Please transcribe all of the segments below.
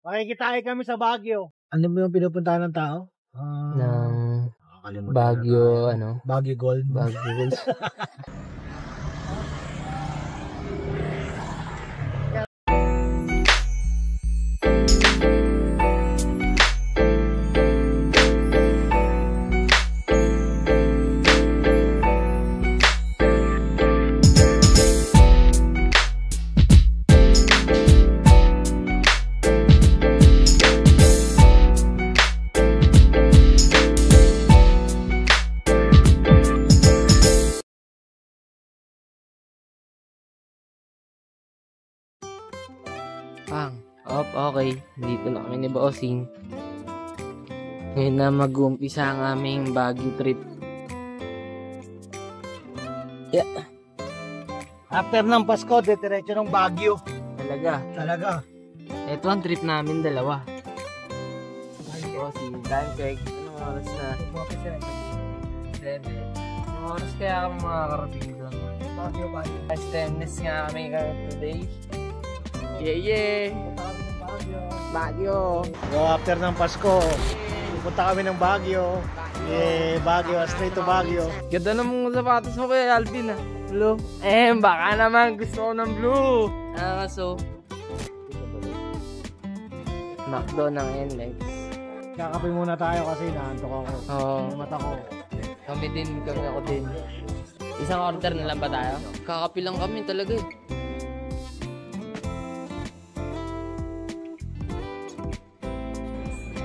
Makikitahe kami sa Baguio. Ano ba yung pinupuntahan ng tao? Ng Baguio, Baguio Gold. Baguio Gold. Okay. Dito na kami ni Bossing. Ngayon na mag-uumpisa ang aming Baguio trip. Yeah. After ng Pasko, diretso ng Baguio. Talaga. Ito ang trip namin, dalawa. Bossing, time check. Anong oras na? 7. Anong oras kaya kami makakarating doon? Baguio. Stemness nga kami today. Yeah. Baguio. So after ng Pasko, pupunta kami ng Baguio. Baguio, straight to Baguio. Ganda ng mga sapatos mo kaya Alvin Blue. Baka naman gusto ko ng blue. So McDo ng NLEX. Kakape muna tayo kasi naantok ako. Mata ko. Kami ako din. Isang order na lang ba tayo? Kakape lang kami talaga eh.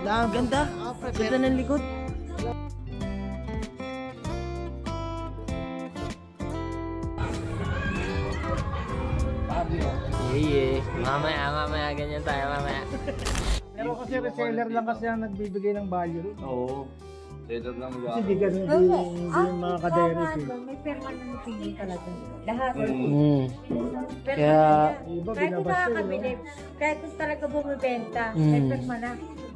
Ganda. Ganda ng likod. Mamaya. Ganyan tayo mamaya. Pero kasi reseller lang kasi ang nagbibigay ng value. Oo. Reseller lang Kasi di ganun yung mga kaderik eh. May perma ng pili talaga. Lahat. Kaya kahit nakakabili, kahit kung talaga bumibenta, may perma na.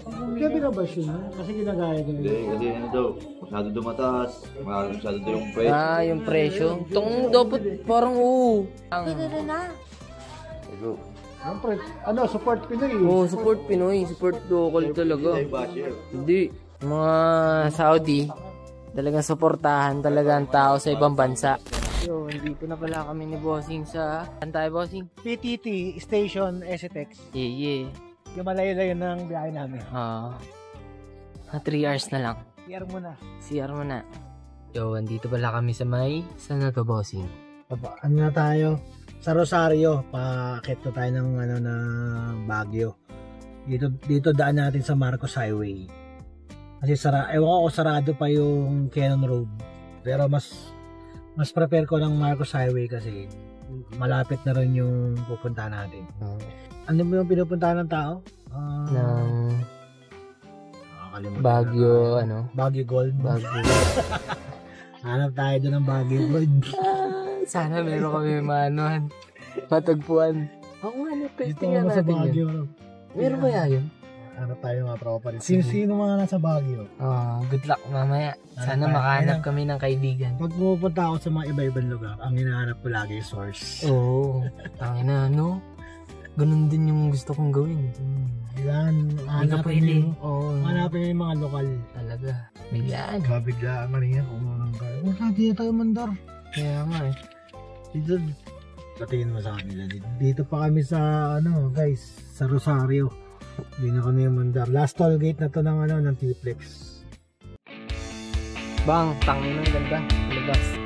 Kaya binabasyo na kasi ginagaya ko. Hindi, kasi ano daw, masyado dumataas, masyado daw yung presyo. Yung presyo. Itong dapat parang Pinili na. Siyempre, support Pinoy. Support Pinoy. Support local talaga. Hindi. Mga Saudi, talagang suportahan talaga ang tao sa ibang bansa. So, dito na pala kami ni Bossing sa... Saan tayo, Bossing? PTT Station STX. Yeah. Yung malayo-layo ng biyahe namin. 3 hours na lang. CR mo na. So, andito pala kami sa saan na to, Bossing? Ano na tayo? Sa Rosario. Paakit na tayo ng Baguio. Dito daan natin sa Marcos Highway. Kasi ewan ko sarado pa yung Cannon Road. Pero mas prepare ko ng Marcos Highway kasi malapit na rin yung pupunta natin. Ano ba yung pinupuntahan ng tao? Ng Baguio, Baguio Gold. Hanap tayo doon ng Baguio Gold. Sana meron kami matagpuan. Ako nga, testingan natin yun. Meron kaya yun? Hanap tayo mga tropa rin. Sino mga nasa Baguio? Good luck mamaya. Sana makahanap kami ng kaibigan. Pag pupunta ako sa mga iba-ibang lugar, ang hinahanap ko lagi yung source. Tangina, ganun din yung gusto kong gawin. Hanapin yung mga lokal. Talaga. Biglaan. Biglaan man yan. Hindi tayo mandar. Kaya nga eh. Dito, patingin mo sa kanila. Dito pa kami sa, guys, sa Rosario. Hindi na kami mandar. Last toll gate na to ng T-Flex. Bang, tangin ng ganda. Labas.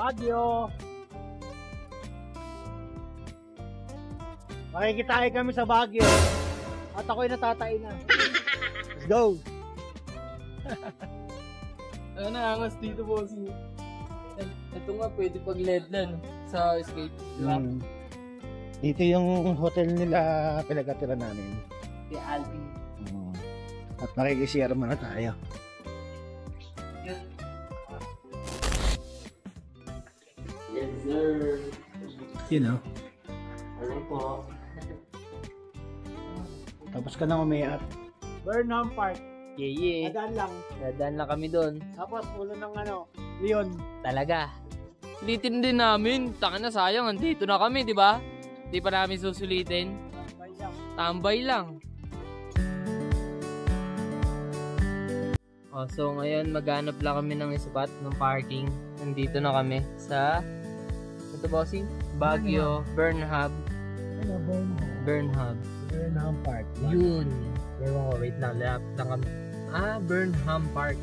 Baguio. Makikitahin kami sa Baguio. At ako'y natatay na. Let's go! Ano na, angas dito, bossing. Ito nga, pwede pag-ledlan sa skate. Dito yung hotel nila pinagkatira namin. Si Alvin. At makikishare muna tayo. Yes, sir. You know. Ano po? Tapos ka na umiat. Burnham Park. Yeah. Nadaan lang. Dadaan na kami doon. Tapos ulo ng Leon. Talaga. Sulitin din namin. Taka na, sayang. Andito na kami, di ba? Di pa namin susulitin. Tambay lang. Oh, so ngayon maghanap lang kami ng spot ng parking. Nandito na kami sa ito, bossing? Baguio, Burnham. Burnham Park. Yun. Wait lang. Lap lang kami. Burnham Park.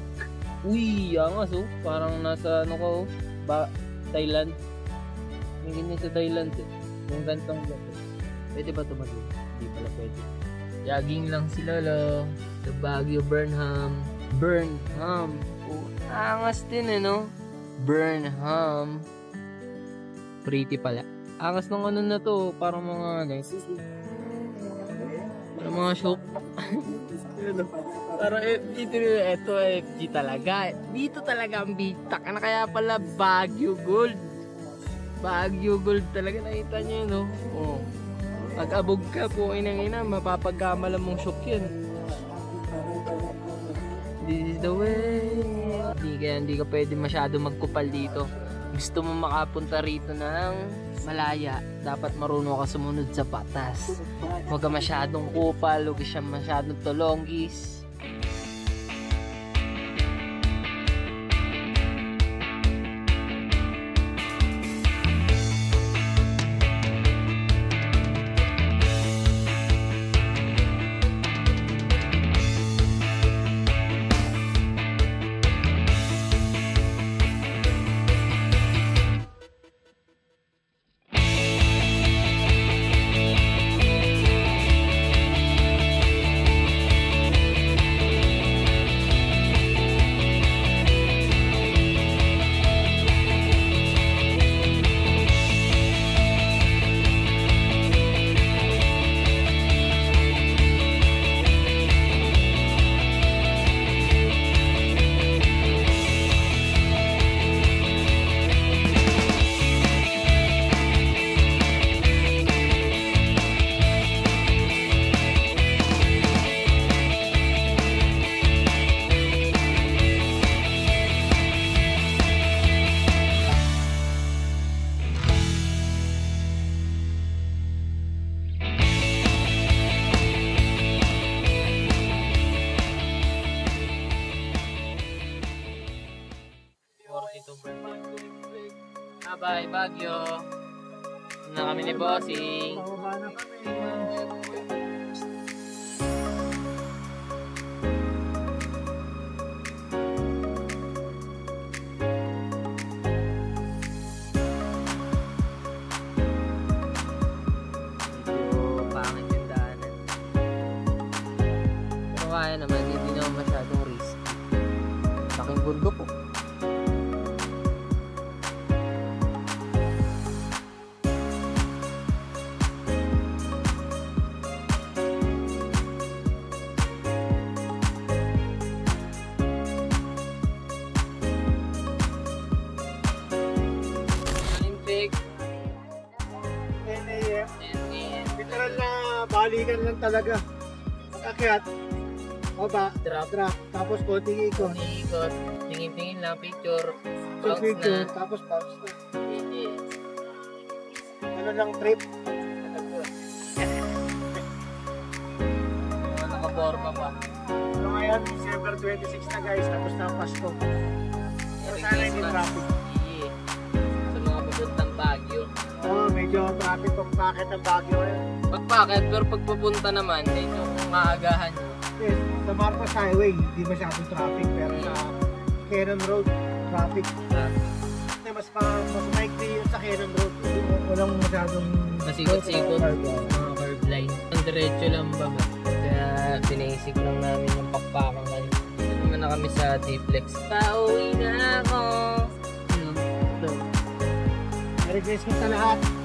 Uy, angas oh. Parang nasa ano ko oh. Thailand. May ganyan sa Thailand eh. Yung gantong logo. Pwede ba tumadun? Hindi pala pwede. Jogging lang si Lolo. Sa Baguio, Burnham. Oh, angas din eh no? Burnham. Pretty pala. Angas ng ano na to. Parang mga parang mga shop. Parang ito FG talaga. Dito talaga ang bitak. Ano kaya pala Baguio Gold? Baguio Gold talaga. Nakita nyo yun, no? Oh. Pag-abog ka po, inang-ina, mapapagkamalan mong shop yan. This is the way. Hindi ka pwede masyado magkupal dito. Gusto mo makapunta rito ng malaya, dapat marunong ka sumunod sa batas. Huwag ka masyadong kupal, huwag ka masyadong tolonggis. Bye Baguio. Na kami ni Bossing. Pababa na kami. Medyo pangit yung daanan. Pero kaya naman, hindi naman masyadong risk. Laking bundok po. Literal na balikan lang talaga. Pag-akyat, baba, drop, tapos konting ikot. Ikot, tingin-tingin lang, picture, bounce Picture, na. tapos bounce na. Yes. Ano lang trip? Mga nakaporma pa. So ngayon, December 26 na guys, tapos na ang Pasko. Pero sana hindi traffic. Yeah. Sa mga papuntang Baguio. Oo, medyo traffic pag bakit ang Baguio ngayon. Pagpakit, pero pagpupunta naman, medyo maagahan nyo. Yes, sa Marcos Highway, hindi masyadong traffic, pero sa Cannon Road, traffic. Kasi mas maikli yung sa Cannon Road. Walang masyadong Masikot-sikot. Kaya line. Ang diretso lang baba. Kaya basic lang namin yung pakpakan kanina. Dito naman na kami sa Diplex. Pauwi na ako. Merry Christmas sa lahat.